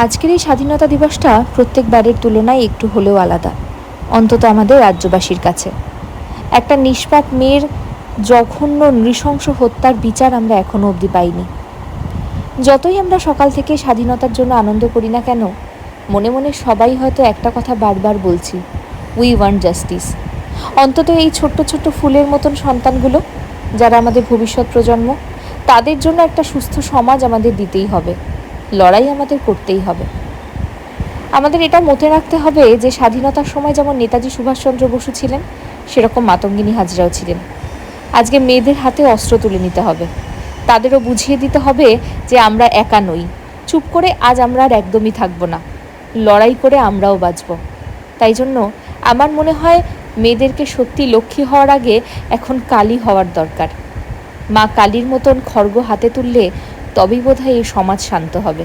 আজকের এই স্বাধীনতা দিবসটা প্রত্যেকবারের তুলনায় একটু হলেও আলাদা, অন্তত আমাদের রাজ্যবাসীর কাছে। একটা নিষ্পাপ মেয়ের জঘন্য নৃশংস হত্যার বিচার আমরা এখনো অবধি পাইনি। যতই আমরা সকাল থেকে স্বাধীনতার জন্য আনন্দ করি না কেন, মনে মনে সবাই হয়তো একটা কথা বারবার বলছি, উই ওয়ান্ট জাস্টিস। অন্তত এই ছোট্ট ছোট্ট ফুলের মতন সন্তানগুলো, যারা আমাদের ভবিষ্যৎ প্রজন্ম, তাদের জন্য একটা সুস্থ সমাজ আমাদের দিতেই হবে, লড়াই আমাদের করতেই হবে। আমাদের এটা মনে রাখতে হবে যে স্বাধীনতার সময় যেমন নেতাজি সুভাষচন্দ্র বসু ছিলেন, সেরকম মাতঙ্গিনী হাজরাও ছিলেন। আজকে মেয়েদের হাতে অস্ত্র তুলে নিতে হবে, তাদেরও বুঝিয়ে দিতে হবে যে আমরা একা নই। চুপ করে আজ আমরা আর একদমই থাকবো না, লড়াই করে আমরাও বাঁচব। তাই জন্য আমার মনে হয় মেয়েদেরকে সত্যি লক্ষ্মী হওয়ার আগে এখন কালী হওয়ার দরকার। মা কালীর মতন খড়গ হাতে তুললে তবেই বোধহয় এই সমাজ শান্ত হবে।